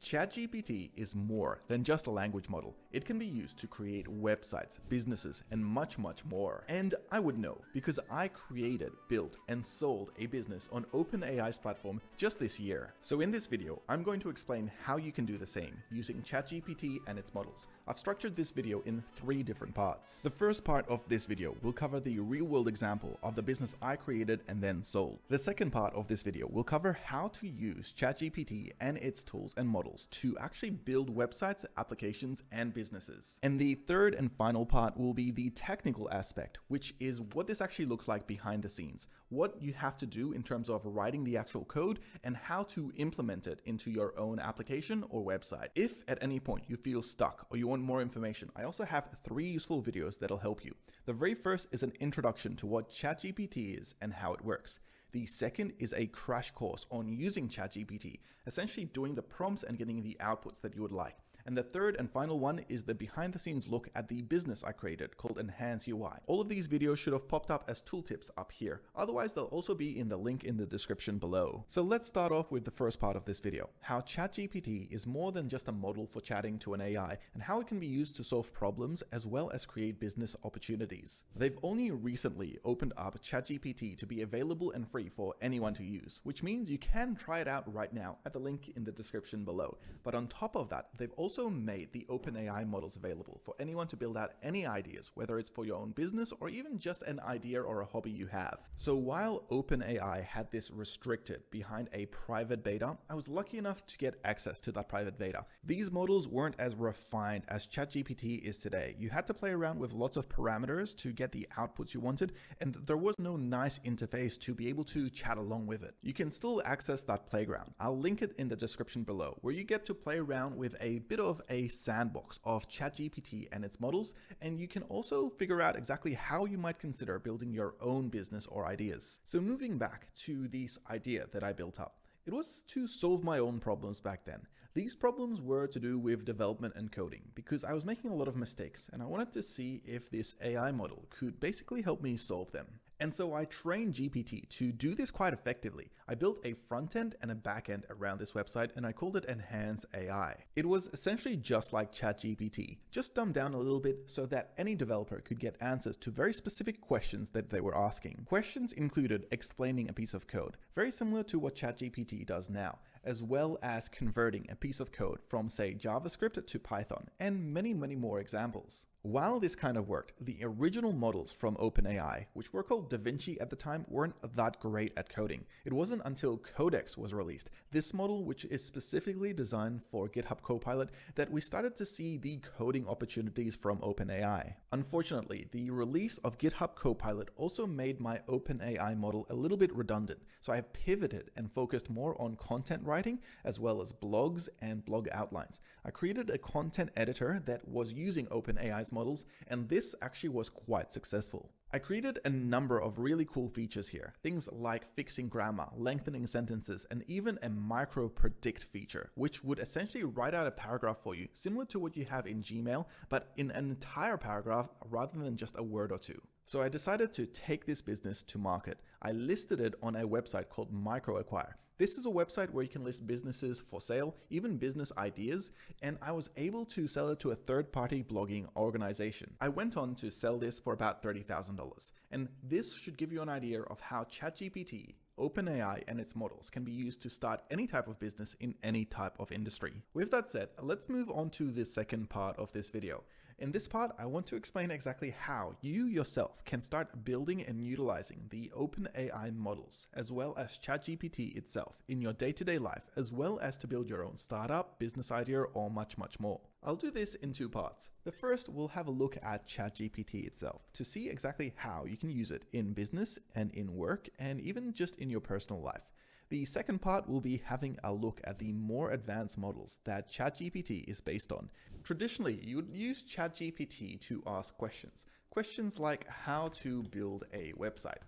ChatGPT is more than just a language model. It can be used to create websites, businesses, and much more. And I would know because I created, built, and sold a business on OpenAI's platform just this year. So in this video, I'm going to explain how you can do the same using ChatGPT and its models. I've structured this video in 3 different parts. The first part of this video will cover the real-world example of the business I created and then sold. The second part of this video will cover how to use ChatGPT and its tools and models to actually build websites, applications, and businesses. And the third and final part will be the technical aspect, which is what this actually looks like behind the scenes, what you have to do in terms of writing the actual code and how to implement it into your own application or website. If at any point you feel stuck or you want more information, I also have 3 useful videos that'll help you. The very first is an introduction to what ChatGPT is and how it works. The second is a crash course on using ChatGPT, essentially doing the prompts and getting the outputs that you would like. And the third and final one is the behind the scenes look at the business I created called Enhance UI. All of these videos should have popped up as tooltips up here. Otherwise, they'll also be in the link in the description below. So let's start off with the first part of this video, how ChatGPT is more than just a model for chatting to an AI and how it can be used to solve problems as well as create business opportunities. They've only recently opened up ChatGPT to be available and free for anyone to use, which means you can try it out right now at the link in the description below. But on top of that, they've also made the OpenAI models available for anyone to build out any ideas, whether it's for your own business or even just an idea or a hobby you have. So while OpenAI had this restricted behind a private beta, I was lucky enough to get access to that private beta. These models weren't as refined as ChatGPT is today. You had to play around with lots of parameters to get the outputs you wanted, and there was no nice interface to be able to chat along with it. You can still access that playground. I'll link it in the description below, where you get to play around with a bit of a sandbox of ChatGPT and its models, and you can also figure out exactly how you might consider building your own business or ideas. So moving back to this idea that I built up, it was to solve my own problems back then. These problems were to do with development and coding because I was making a lot of mistakes and I wanted to see if this AI model could basically help me solve them. And so I trained GPT to do this quite effectively. I built a front end and a back end around this website and I called it Enhance AI. It was essentially just like ChatGPT, just dumbed down a little bit so that any developer could get answers to very specific questions that they were asking. Questions included explaining a piece of code, very similar to what ChatGPT does now, as well as converting a piece of code from, say, JavaScript to Python, and many more examples. While this kind of worked, the original models from OpenAI, which were called DaVinci at the time, weren't that great at coding. It wasn't until Codex was released, this model which is specifically designed for GitHub Copilot, that we started to see the coding opportunities from OpenAI. Unfortunately, the release of GitHub Copilot also made my OpenAI model a little bit redundant, so I pivoted and focused more on content writing as well as blogs and blog outlines. I created a content editor that was using OpenAI's models, and this actually was quite successful. I created a number of really cool features here, things like fixing grammar, lengthening sentences, and even a micro predict feature, which would essentially write out a paragraph for you, similar to what you have in Gmail, but in an entire paragraph rather than just a word or two. So I decided to take this business to market. I listed it on a website called MicroAcquire. This is a website where you can list businesses for sale, even business ideas, and I was able to sell it to a third-party blogging organization. I went on to sell this for about $30,000, and this should give you an idea of how ChatGPT, OpenAI, and its models can be used to start any type of business in any type of industry. With that said, let's move on to the second part of this video. In this part, I want to explain exactly how you yourself can start building and utilizing the OpenAI models, as well as ChatGPT itself in your day-to-day life, as well as to build your own startup, business idea, or much more. I'll do this in 2 parts. The first, we'll have a look at ChatGPT itself to see exactly how you can use it in business and in work, and even just in your personal life. The second part will be having a look at the more advanced models that ChatGPT is based on. Traditionally, you would use ChatGPT to ask questions. Questions like how to build a website.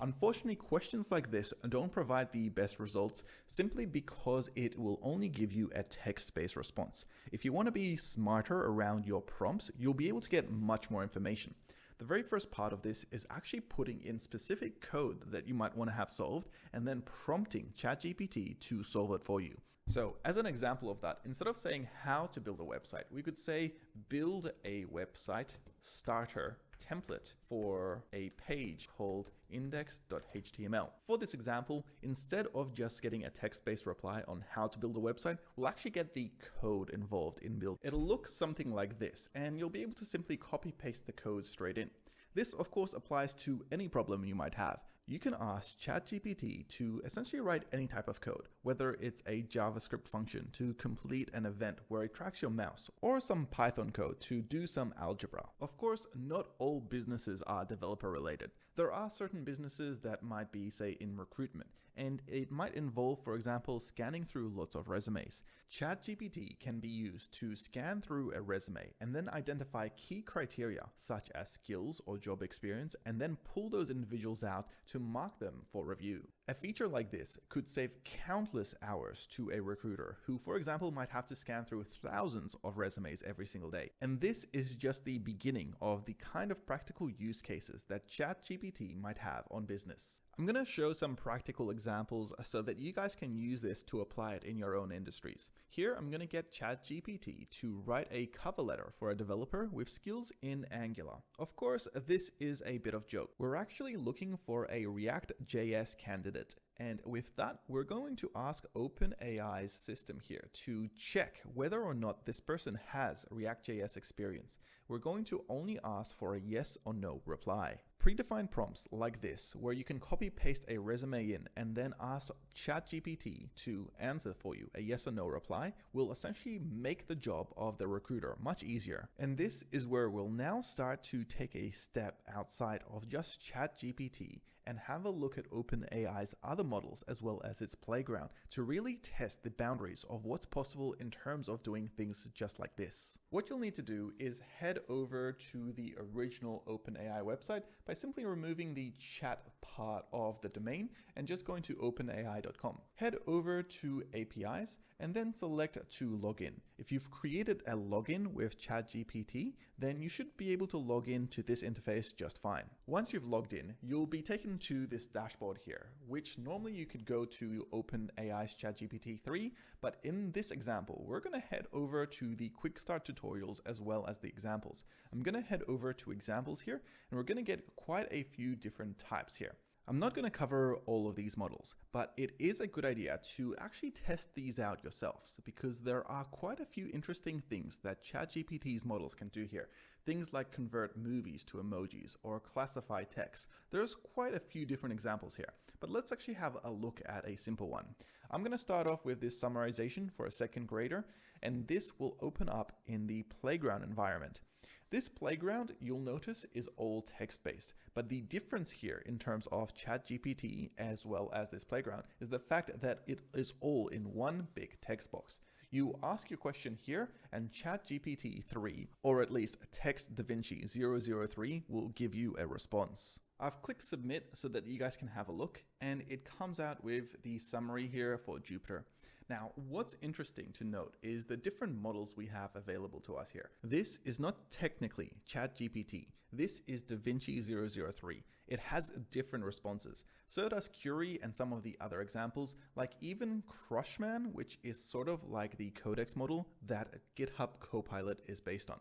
Unfortunately, questions like this don't provide the best results simply because it will only give you a text-based response. If you want to be smarter around your prompts, you'll be able to get much more information. The very first part of this is actually putting in specific code that you might want to have solved and then prompting ChatGPT to solve it for you. So as an example of that, instead of saying how to build a website, we could say build a website starter template for a page called index.html. For this example, instead of just getting a text-based reply on how to build a website, we'll actually get the code involved in build. It'll look something like this, and you'll be able to simply copy paste the code straight in. This, of course, applies to any problem you might have. You can ask ChatGPT to essentially write any type of code, whether it's a JavaScript function to complete an event where it tracks your mouse, or some Python code to do some algebra. Of course, not all businesses are developer related. There are certain businesses that might be, say, in recruitment, and it might involve, for example, scanning through lots of resumes. ChatGPT can be used to scan through a resume and then identify key criteria such as skills or job experience, and then pull those individuals out to mark them for review. A feature like this could save countless hours to a recruiter who, for example, might have to scan through thousands of resumes every single day. And this is just the beginning of the kind of practical use cases that ChatGPT might have on business. I'm going to show some practical examples so that you guys can use this to apply it in your own industries. Here, I'm going to get ChatGPT to write a cover letter for a developer with skills in Angular. Of course, this is a bit of joke. We're actually looking for a React.js candidate. And with that, we're going to ask OpenAI's system here to check whether or not this person has React.js experience. We're going to only ask for a yes or no reply. Predefined prompts like this, where you can copy paste a resume in and then ask ChatGPT to answer for you a yes or no reply, will essentially make the job of the recruiter much easier. And this is where we'll now start to take a step outside of just ChatGPT and have a look at OpenAI's other models as well as its playground to really test the boundaries of what's possible in terms of doing things just like this. What you'll need to do is head over to the original OpenAI website by simply removing the chat part of the domain and just going to openai.com. Head over to APIs and then select to log in. If you've created a login with ChatGPT, then you should be able to log in to this interface just fine. Once you've logged in, you'll be taken to this dashboard here, which normally you could go to OpenAI's ChatGPT 3, but in this example, we're going to head over to the quick start tutorials as well as the examples. I'm going to head over to examples here, and we're going to get quite a few different types here. I'm not going to cover all of these models, but it is a good idea to actually test these out yourselves because there are quite a few interesting things that ChatGPT's models can do here. Things like convert movies to emojis or classify text. There's quite a few different examples here, but let's actually have a look at a simple one. I'm going to start off with this summarization for a second grader, and this will open up in the playground environment. This playground, you'll notice, is all text-based, but the difference here in terms of ChatGPT as well as this playground is the fact that it is all in one big text box. You ask your question here and ChatGPT 3, or at least Text DaVinci 003, will give you a response. I've clicked submit so that you guys can have a look, and it comes out with the summary here for Jupyter. Now, what's interesting to note is the different models we have available to us here. This is not technically ChatGPT. This is DaVinci 003. It has different responses. So does Curie and some of the other examples, like even Crushman, which is sort of like the Codex model that GitHub Copilot is based on.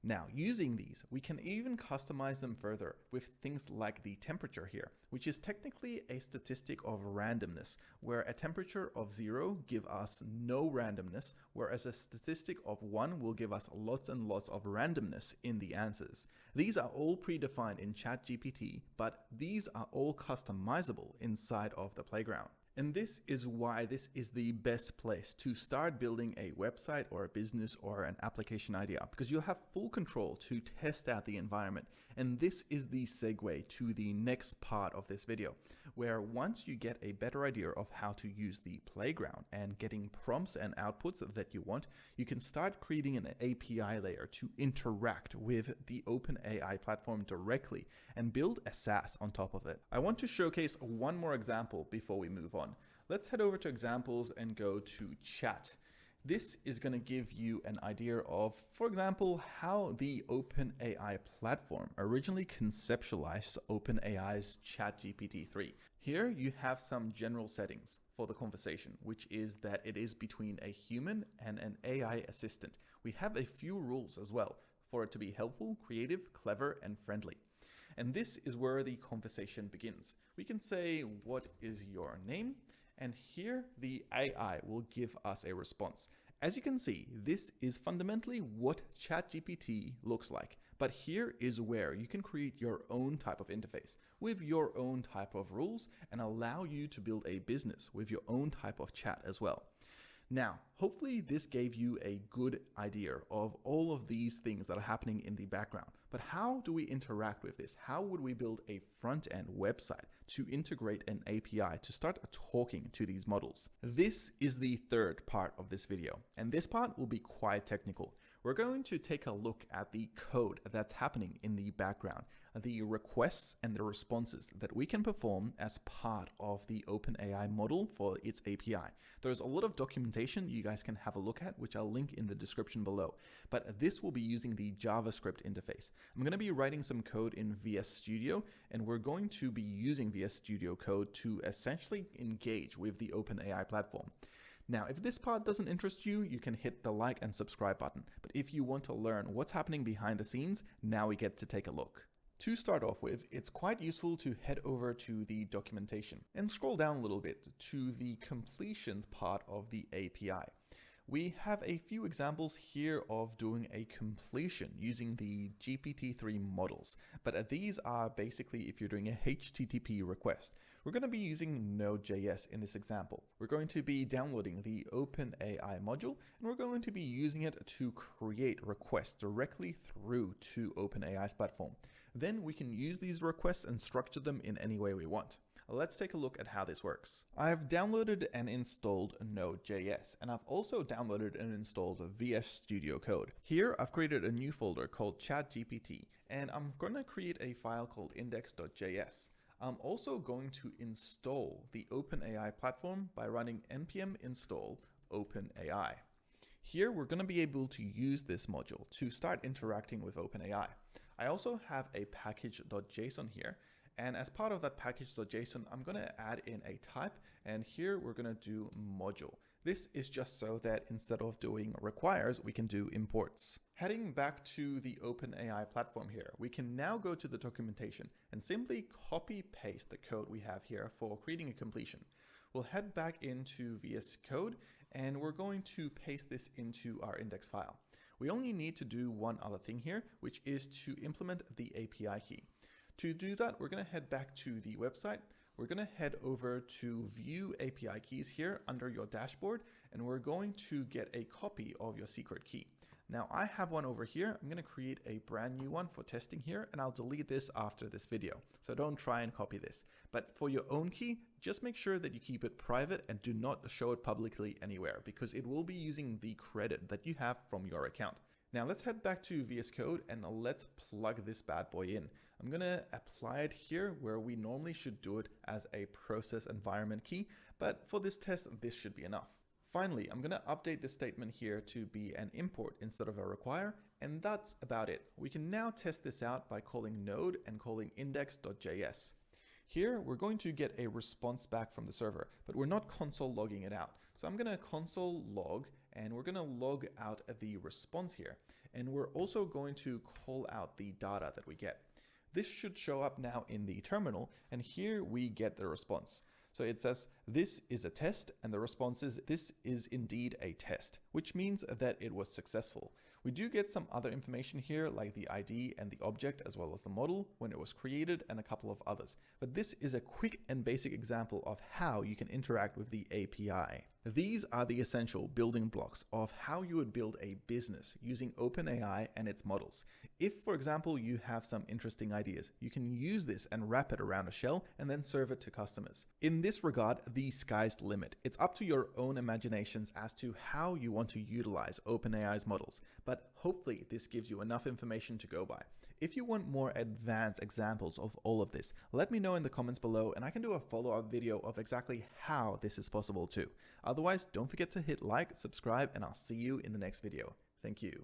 Now, using these, we can even customize them further with things like the temperature here, which is technically a statistic of randomness, where a temperature of 0 gives us no randomness, whereas a statistic of 1 will give us lots and lots of randomness in the answers. These are all predefined in ChatGPT, but these are all customizable inside of the playground. And this is why this is the best place to start building a website or a business or an application idea, because you'll have full control to test out the environment. And this is the segue to the next part of this video, where once you get a better idea of how to use the playground and getting prompts and outputs that you want, you can start creating an API layer to interact with the OpenAI platform directly and build a SaaS on top of it. I want to showcase one more example before we move on. Let's head over to examples and go to chat. This is going to give you an idea of, for example, how the OpenAI platform originally conceptualized OpenAI's ChatGPT 3. Here you have some general settings for the conversation, which is that it is between a human and an AI assistant. We have a few rules as well for it to be helpful, creative, clever, and friendly. And this is where the conversation begins. We can say, "What is your name?" And here the AI will give us a response. As you can see, this is fundamentally what ChatGPT looks like. But here is where you can create your own type of interface with your own type of rules and allow you to build a business with your own type of chat as well. Now, hopefully this gave you a good idea of all of these things that are happening in the background. But how do we interact with this? How would we build a front-end website to integrate an API to start talking to these models? This is the third part of this video, and this part will be quite technical. We're going to take a look at the code that's happening in the background, the requests and the responses that we can perform as part of the OpenAI model for its API. There's a lot of documentation you guys can have a look at, which I'll link in the description below. But this will be using the JavaScript interface. I'm going to be writing some code in VS Studio, and we're going to be using VS Studio code to essentially engage with the OpenAI platform. Now, if this part doesn't interest you, you can hit the like and subscribe button. But if you want to learn what's happening behind the scenes, now we get to take a look. To start off with, it's quite useful to head over to the documentation and scroll down a little bit to the completions part of the API. We have a few examples here of doing a completion using the GPT-3 models, but these are basically if you're doing a HTTP request. We're going to be using Node.js in this example. We're going to be downloading the OpenAI module, and we're going to be using it to create requests directly through to OpenAI's platform. Then we can use these requests and structure them in any way we want. Let's take a look at how this works. I've downloaded and installed Node.js, and I've also downloaded and installed VS Studio Code. Here, I've created a new folder called ChatGPT, and I'm going to create a file called index.js. I'm also going to install the OpenAI platform by running npm install OpenAI. Here, we're going to be able to use this module to start interacting with OpenAI. I also have a package.json here. And as part of that package.json, I'm going to add in a type, and here we're going to do module. This is just so that instead of doing requires, we can do imports. Heading back to the OpenAI platform here, we can now go to the documentation and simply copy paste the code we have here for creating a completion. We'll head back into VS Code, and we're going to paste this into our index file. We only need to do one other thing here, which is to implement the API key. To do that, we're going to head back to the website. We're going to head over to View API Keys here under your dashboard, and we're going to get a copy of your secret key. Now, I have one over here. I'm going to create a brand new one for testing here, and I'll delete this after this video. So don't try and copy this. But for your own key, just make sure that you keep it private and do not show it publicly anywhere, because it will be using the credit that you have from your account. Now let's head back to VS Code and let's plug this bad boy in. I'm going to apply it here where we normally should do it as a process environment key, but for this test, this should be enough. Finally, I'm going to update this statement here to be an import instead of a require, and that's about it. We can now test this out by calling node and calling index.js. Here, we're going to get a response back from the server, but we're not console logging it out. So I'm going to console log, and we're going to log out the response here. And we're also going to call out the data that we get. This should show up now in the terminal, and here we get the response. So it says, this is a test, and the response is, this is indeed a test, which means that it was successful. We do get some other information here, like the ID and the object, as well as the model, when it was created, and a couple of others. But this is a quick and basic example of how you can interact with the API. These are the essential building blocks of how you would build a business using OpenAI and its models. If, for example, you have some interesting ideas, you can use this and wrap it around a shell and then serve it to customers. In this regard, the sky's the limit. It's up to your own imaginations as to how you want to utilize OpenAI's models, but hopefully this gives you enough information to go by. If you want more advanced examples of all of this, let me know in the comments below and I can do a follow-up video of exactly how this is possible too. Otherwise, don't forget to hit like, subscribe, and I'll see you in the next video. Thank you.